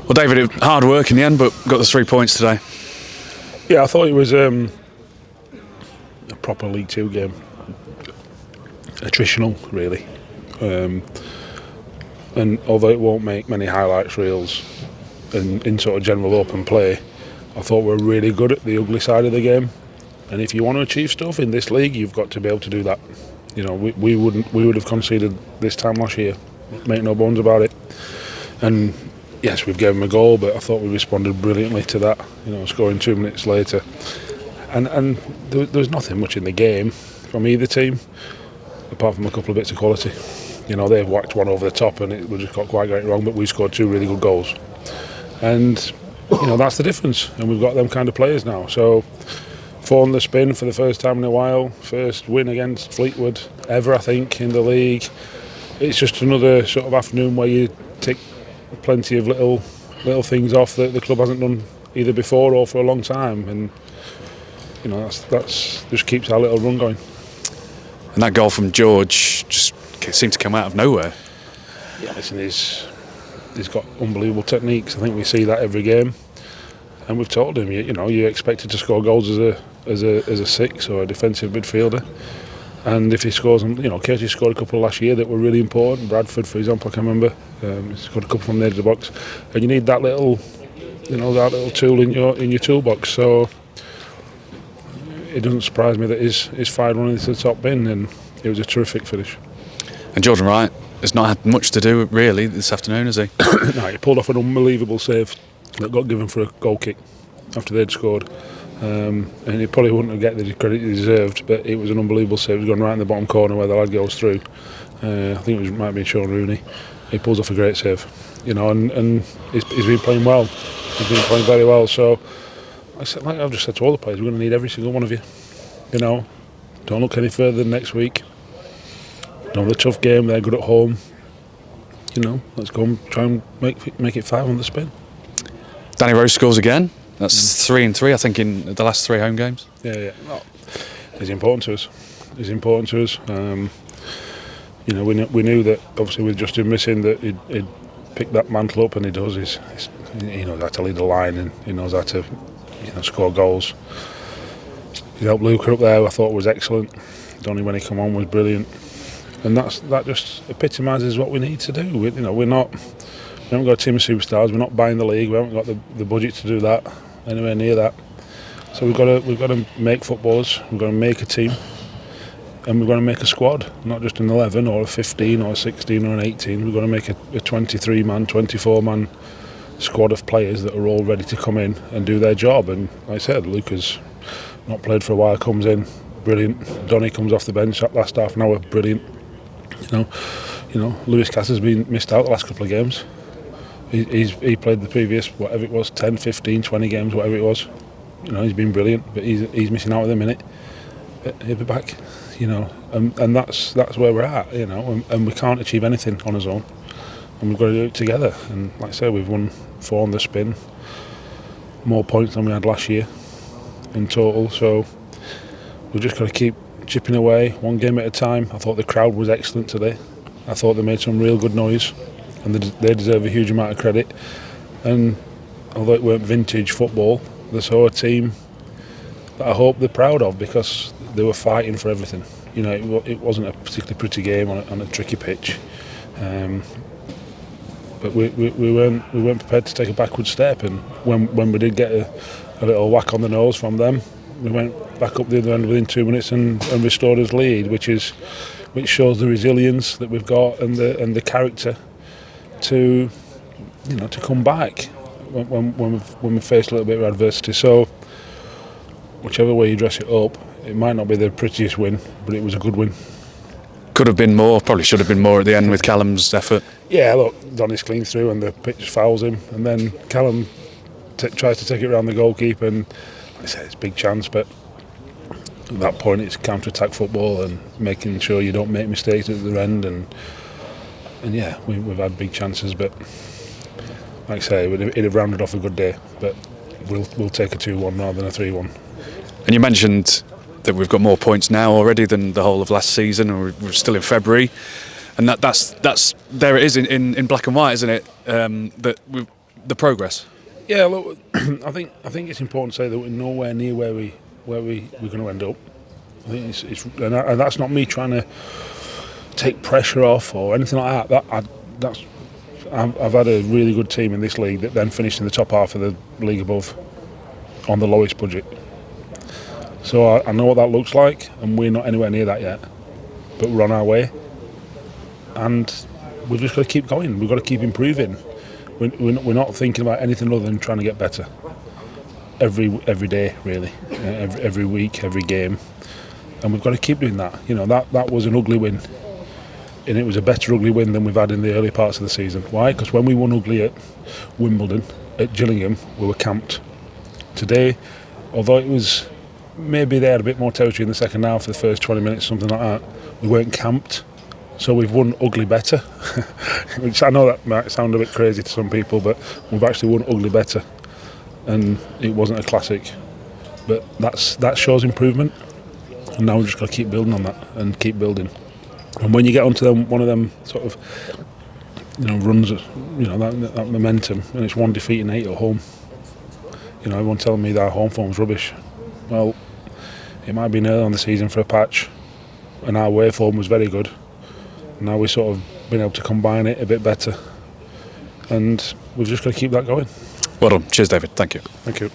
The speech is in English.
Well, David, hard work in the end, but got the 3 points today. Yeah, I thought it was a proper League Two game. Attritional, really. And although it won't make many highlights reels in sort of general open play, I thought we were really good at the ugly side of the game. And if you want to achieve stuff in this league, you've got to be able to do that. You know, we would have conceded this time last year, make no bones about it. And yes, we've given them a goal, but I thought we responded brilliantly to that. You know, scoring 2 minutes later, and there was nothing much in the game from either team, apart from a couple of bits of quality. You know, they've whacked one over the top, and we just got quite got it wrong. But we scored 2 really good goals, and you know that's the difference. And we've got them kind of players now. So, 4 on the spin for the first time in a while. First win against Fleetwood ever, I think, in the league. It's just another sort of afternoon where you tick plenty of little things off that the club hasn't done either before or for a long time, and you know that's just keeps our little run going. And that goal from George just seemed to come out of nowhere. Yeah, listen, he's got unbelievable techniques. I think we see that every game, and we've told him, you know, you expected to score goals as a 6 or a defensive midfielder. And if he scores, you know, Casey scored a couple last year that were really important. Bradford, for example, I can remember, he scored a couple from the edge of the box. And you need that little, you know, that little tool in your toolbox. So it doesn't surprise me that he's fired one into the top bin, and it was a terrific finish. And Jordan Wright has not had much to do really this afternoon, has he? No, he pulled off an unbelievable save that got given for a goal kick after they'd scored. And he probably wouldn't have got the credit he deserved, but it was an unbelievable save. It was going right in the bottom corner where the lad goes through. I think it might be Sean Rooney. He pulls off a great save, you know, and he's been playing well. He's been playing very well. So, like I've just said to all the players, we're going to need every single one of you. You know, don't look any further than next week. You know, the tough game. They're good at home. You know, let's go and try and make it 5 on the spin. Danny Rose scores again. That's 3 and 3, I think, in the last 3 home games. Yeah. Well, he's important to us. You know, we knew that obviously with Justin missing that he'd pick that mantle up, and he does. He knows how to lead the line, and he knows how to, you know, score goals. He helped Luca up there. I thought was excellent. Donny, when he came on, was brilliant, and that just epitomises what we need to do. We haven't got a team of superstars. We're not buying the league. We haven't got the budget to do that, anywhere near that. So we've got to make footballers. We've got to make a team, and we've got to make a squad, not just an 11 or a 15 or a 16 or an 18. We've got to make a 23-man, 24-man squad of players that are all ready to come in and do their job. And like I said, Luca's not played for a while, comes in, brilliant. Donny comes off the bench that last half an hour, brilliant. You know, Lewis Cass has been missed out the last couple of games. He played the previous, whatever it was, 10, 15, 20 games, whatever it was. You know, he's been brilliant, but he's missing out at the minute. He'll be back, you know, and that's where we're at, you know, and we can't achieve anything on his own, and we've got to do it together. And like I say, we've won 4 on the spin, more points than we had last year in total. So we've just got to keep chipping away, one game at a time. I thought the crowd was excellent today. I thought they made some real good noise, and they deserve a huge amount of credit. And although it weren't vintage football, they saw a team that I hope they're proud of, because they were fighting for everything. You know, it wasn't a particularly pretty game on a tricky pitch, but we weren't prepared to take a backward step. And when we did get a little whack on the nose from them, we went back up the other end within 2 minutes and restored us lead, which shows the resilience that we've got and the character to, you know, to come back when we faced a little bit of adversity. So whichever way you dress it up, it might not be the prettiest win, but it was a good win. Could have been more, probably should have been more at the end with Callum's effort. Yeah, look, Donny's clean through and the pitch fouls him, and then Callum tries to take it around the goalkeeper, and like I said, it's a big chance, but at that point it's counter-attack football and making sure you don't make mistakes at the end, and yeah, we've had big chances, but like I say, it'd have rounded off a good day, but we'll take a 2-1 rather than a 3-1. And you mentioned that we've got more points now already than the whole of last season, or we're still in February, and that's there it is in black and white, isn't it? That the progress. Yeah, look, I think it's important to say that we're nowhere near where we're going to end up. I think and that's not me trying to take pressure off or anything like that. I've had a really good team in this league that then finished in the top half of the league above on the lowest budget. So I know what that looks like, and we're not anywhere near that yet. But we're on our way, and we've just got to keep going. We've got to keep improving. We're not thinking about anything other than trying to get better. Every day, really, every week, every game, and we've got to keep doing that. That was an ugly win, and it was a better ugly win than we've had in the early parts of the season. Why? Because when we won ugly at Wimbledon, at Gillingham, we were camped. Today, although it was maybe they had a bit more territory in the second half for the first 20 minutes, something like that, we weren't camped. So we've won ugly better, which I know that might sound a bit crazy to some people, but we've actually won ugly better, and it wasn't a classic. But that shows improvement, and now we've just got to keep building on that and keep building. And when you get onto one of them sort of runs, that momentum, and it's 1 defeat in 8 at home. Everyone telling me that our home form's rubbish. Well, it might be early on the season for a patch, and our away form was very good. Now we've sort of been able to combine it a bit better, and we've just got to keep that going. Well done. Cheers, David. Thank you. Thank you.